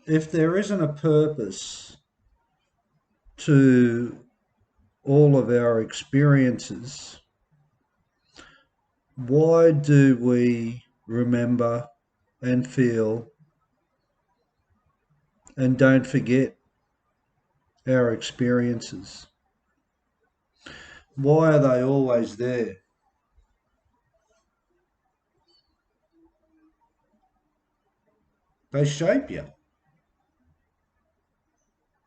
if there isn't a purpose to all of our experiences, why do we remember and feel and don't forget our experiences? Why are they always there? They shape you.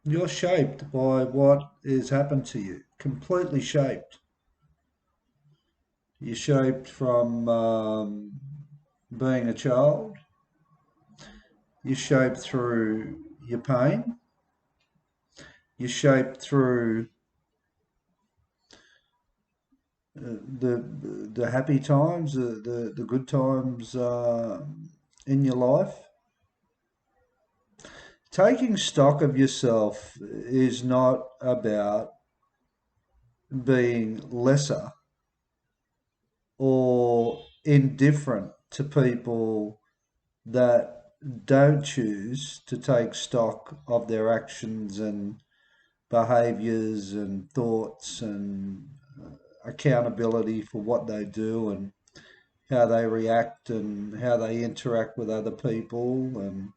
You're shaped by what has happened to you, completely shaped. You're shaped from being a child. You're shaped through your pain. You're shaped through the happy times, the good times in your life. Taking stock of yourself is not about being lesser or indifferent to people that don't choose to take stock of their actions and behaviors and thoughts and accountability for what they do and how they react and how they interact with other people, and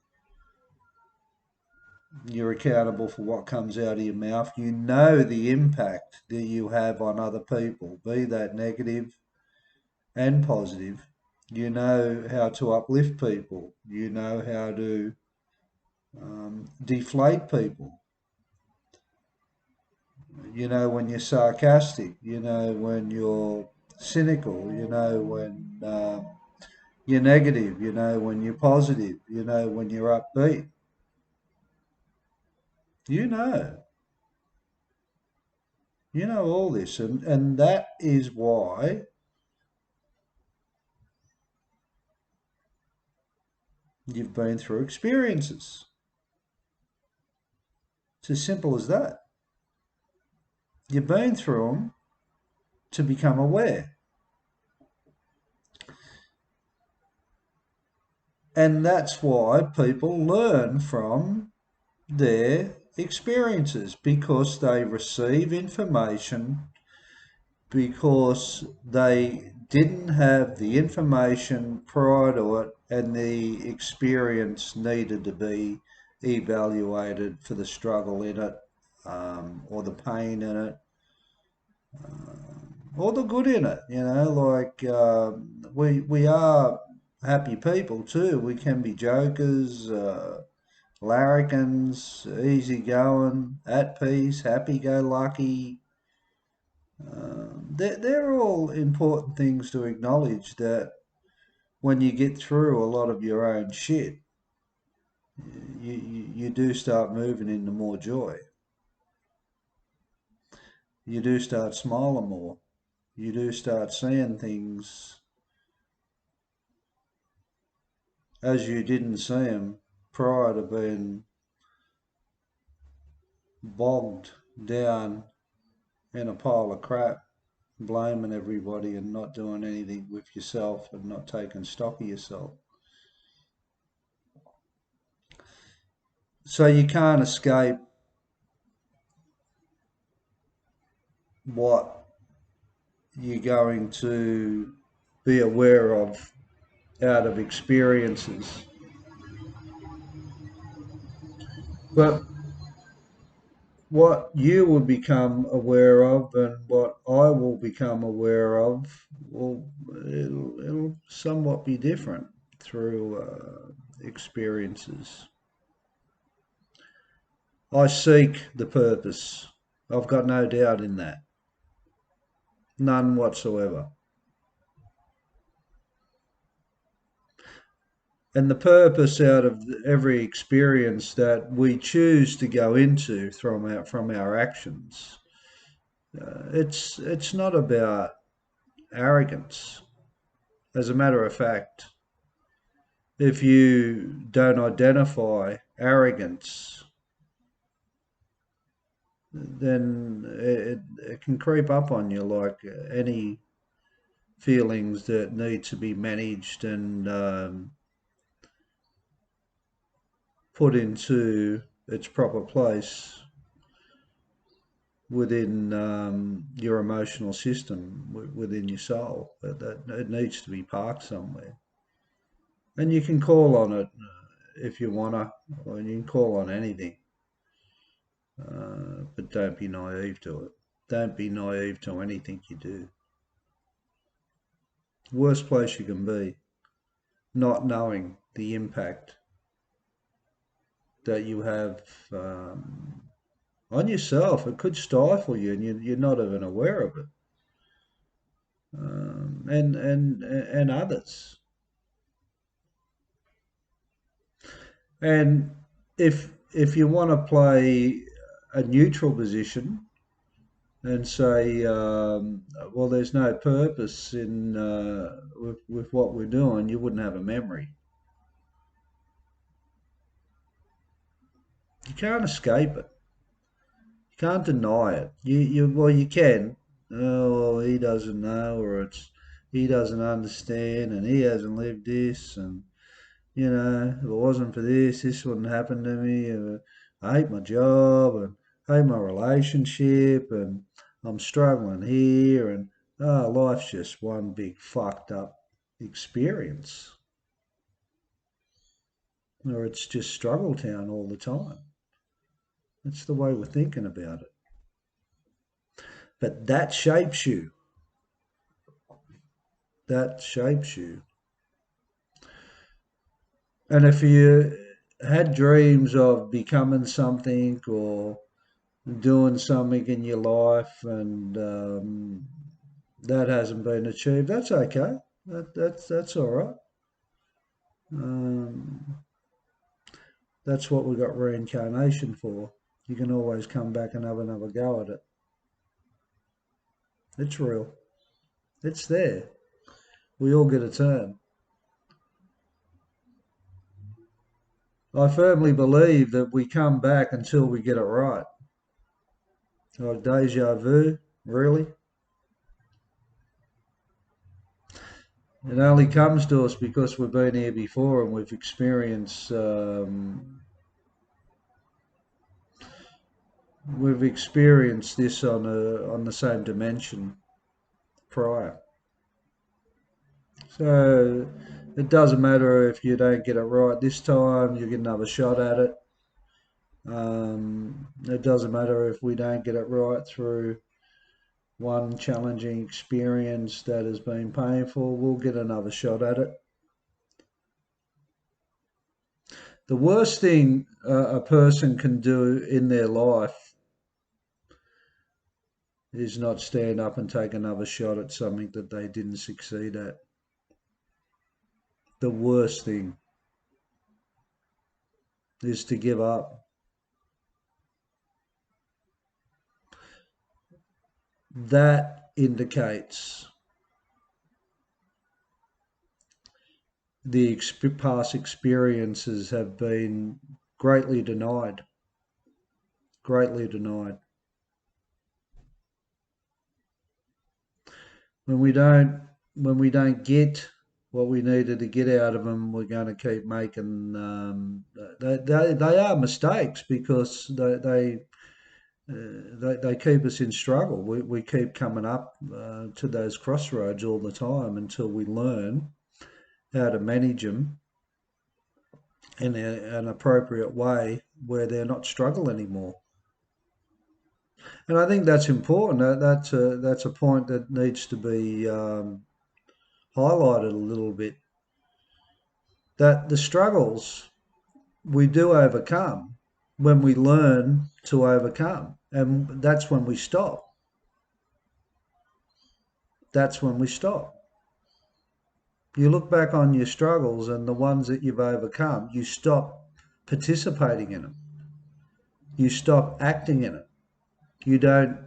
you're accountable for what comes out of your mouth. You know the impact that you have on other people, be that negative and positive. You know how to uplift people. You know how to deflate people. You know when you're sarcastic. You know when you're cynical. You know when you're negative. You know when you're positive. You know when you're upbeat. You know. You know all this, and that is why you've been through experiences. It's as simple as that. You've been through them to become aware. And that's why people learn from their experiences, because they receive information, because they didn't have the information prior to it, and the experience needed to be evaluated for the struggle in it, or the pain in it, or the good in it. Like we are happy people too. We can be jokers, larrikins, easygoing, at peace, happy-go-lucky. They're all important things to acknowledge, that when you get through a lot of your own shit, you do start moving into more joy. You do start smiling more. You do start seeing things as you didn't see them prior to being bogged down in a pile of crap, blaming everybody and not doing anything with yourself and not taking stock of yourself. So you can't escape what you're going to be aware of out of experiences. But what you will become aware of and what I will become aware of, well, it'll somewhat be different through experiences. I seek the purpose. I've got no doubt in that. None whatsoever. And the purpose out of every experience that we choose to go into from our actions, it's not about arrogance. As a matter of fact, if you don't identify arrogance, then it can creep up on you like any feelings that need to be managed and put into its proper place within your emotional system, within your soul. That it needs to be parked somewhere, and you can call on it if you wanna, or you can call on anything, but don't be naive to it. Don't be naive to anything you do. Worst place you can be, not knowing the impact that you have on yourself. It could stifle you, and you're not even aware of it, and others. And if you want to play a neutral position and say, well, there's no purpose in with what we're doing, you wouldn't have a memory. You can't escape it. You can't deny it. Well, you can. Oh, well, he doesn't know, or it's he doesn't understand, and he hasn't lived this, and if it wasn't for this, this wouldn't happen to me. I hate my job, and I hate my relationship, and I'm struggling here, and life's just one big fucked up experience, or it's just struggle town all the time. That's the way we're thinking about it. But that shapes you. That shapes you. And if you had dreams of becoming something or doing something in your life and that hasn't been achieved, that's okay. That's all right. Um, that's what we got reincarnation for. You can always come back and have another go at it. It's real. It's there. We all get a turn. I firmly believe that we come back until we get it right. Like deja vu, really? It only comes to us because we've been here before and we've experienced this on the same dimension prior. So it doesn't matter if you don't get it right this time; you get another shot at it. It doesn't matter if we don't get it right through one challenging experience that has been painful. We'll get another shot at it. The worst thing a person can do in their life is not stand up and take another shot at something that they didn't succeed at. The worst thing is to give up. That indicates the past experiences have been greatly denied. Greatly denied. When we don't get what we needed to get out of them, we're going to keep making. They are mistakes because they keep us in struggle. We keep coming up to those crossroads all the time until we learn how to manage them in an appropriate way where they're not struggle anymore. And I think that's important. That's a point that needs to be highlighted a little bit. That the struggles we do overcome when we learn to overcome, and that's when we stop. That's when we stop. You look back on your struggles and the ones that you've overcome, you stop participating in them. You stop acting in it. You don't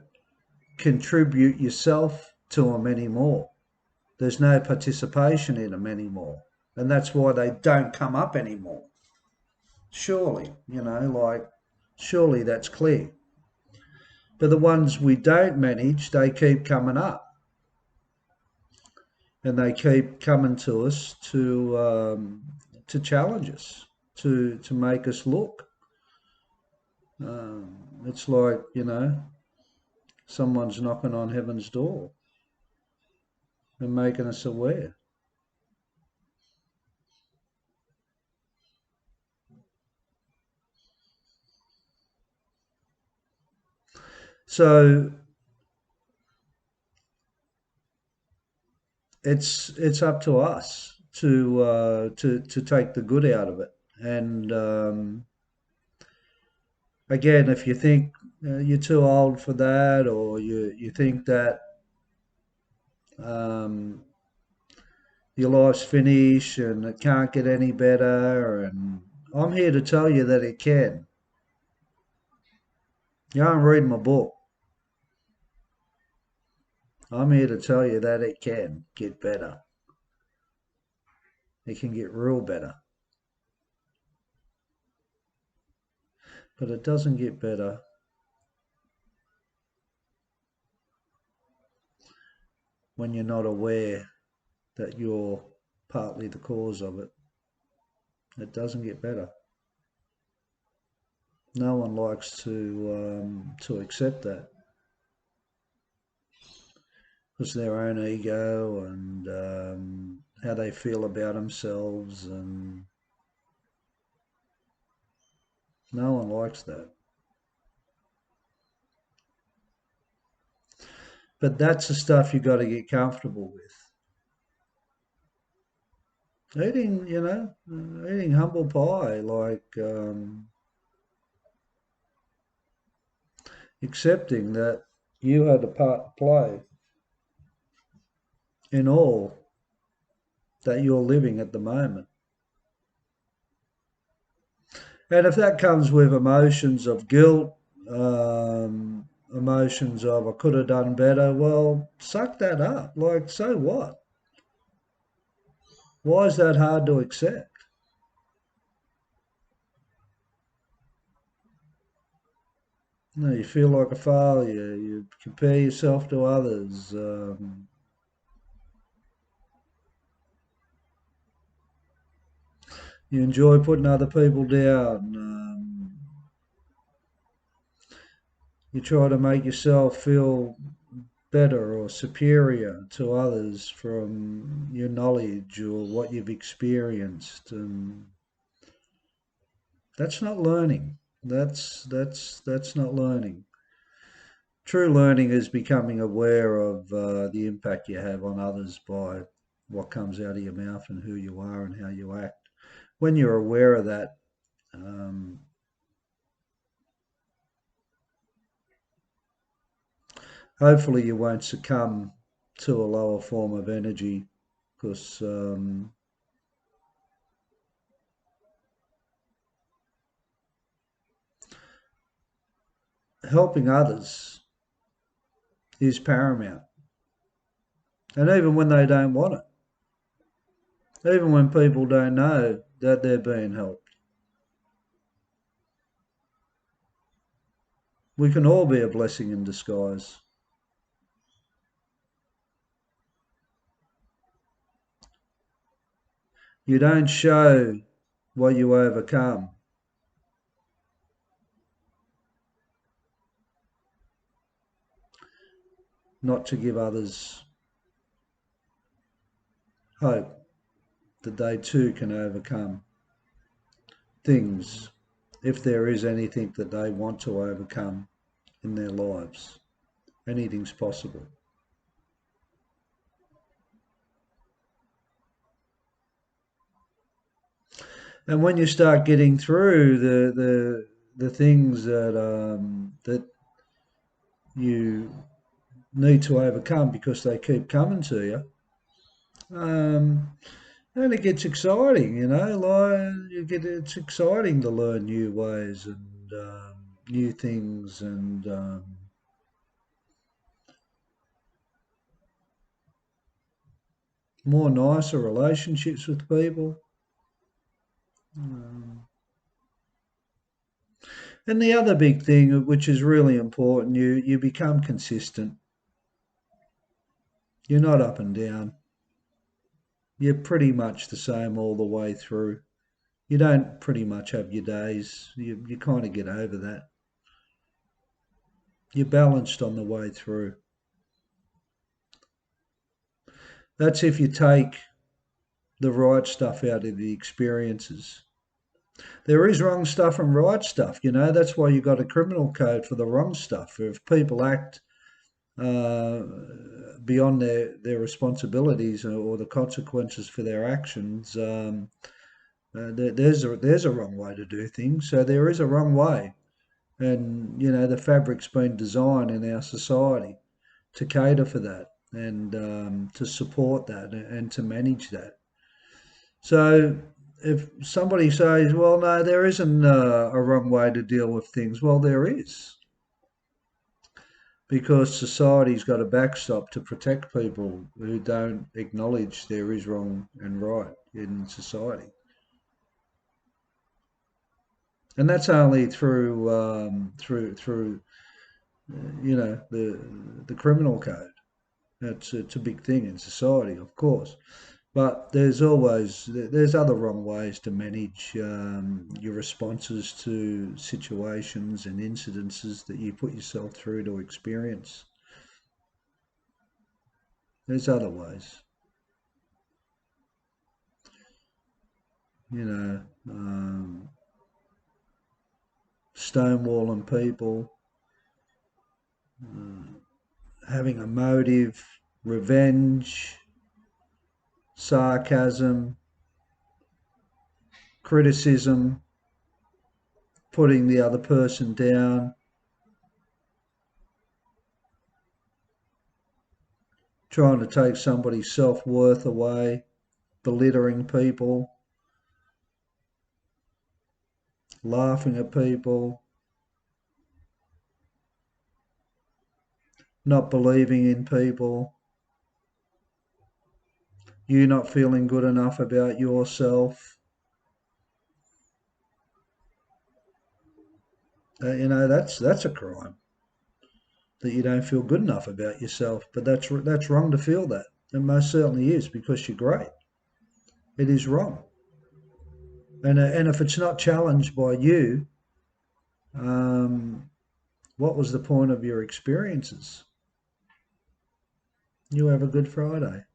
contribute yourself to them anymore. There's no participation in them anymore. And that's why they don't come up anymore. Surely, surely that's clear. But the ones we don't manage, they keep coming up. And they keep coming to us to challenge us, to make us look. It's like, someone's knocking on heaven's door and making us aware. So it's up to us to take the good out of it. And again, if you think you're too old for that, or you think that um, your life's finished and it can't get any better, and I'm here to tell you that it can. You aren't reading my book. I'm here to tell you that it can get better. It can get real better. But it doesn't get better when you're not aware that you're partly the cause of it. It doesn't get better. No one likes to accept that, because their own ego and how they feel about themselves, and no one likes that. But that's the stuff you got to get comfortable with. Eating humble pie, like accepting that you had a part to play in all that you're living at the moment. And if that comes with emotions of guilt, emotions of I could have done better, well, suck that up. Like, so what? Why is that hard to accept? You feel like a failure. You compare yourself to others. You enjoy putting other people down. You try to make yourself feel better or superior to others from your knowledge or what you've experienced, and that's not learning. That's not learning. True learning is becoming aware of the impact you have on others by what comes out of your mouth and who you are and how you act. When you're aware of that, um, hopefully you won't succumb to a lower form of energy, because helping others is paramount. And even when they don't want it, even when people don't know that they're being helped, we can all be a blessing in disguise. You don't show what you overcome not to give others hope that they too can overcome things, if there is anything that they want to overcome in their lives. Anything's possible. And when you start getting through the things that you need to overcome because they keep coming to you, and it gets exciting, it's exciting to learn new ways and new things, and more nicer relationships with people. And the other big thing, which is really important, you become consistent. You're not up and down. You're pretty much the same all the way through. You don't pretty much have your days. You kind of get over that. You're balanced on the way through. That's if you take the right stuff out of the experiences. There is wrong stuff and right stuff, you know. That's why you've got a criminal code for the wrong stuff. If people act uh, beyond their responsibilities or the consequences for their actions, there's a wrong way to do things. So there is a wrong way, and you know the fabric's been designed in our society to cater for that and to support that and to manage that. So if somebody says, well, no, there isn't a wrong way to deal with things, well, there is, because society's got a backstop to protect people who don't acknowledge there is wrong and right in society. And that's only through you know the criminal code. It's a big thing in society, of course. But there's other wrong ways to manage your responses to situations and incidences that you put yourself through to experience. There's other ways, you know, stonewalling people, having a motive, revenge, sarcasm, criticism, putting the other person down, trying to take somebody's self-worth away, belittling people, laughing at people, not believing in people, you not feeling good enough about yourself. You know, that's a crime, that you don't feel good enough about yourself. But that's wrong to feel that. It most certainly is, because you're great. It is wrong. And if it's not challenged by you, um, what was the point of your experiences? You have a good Friday.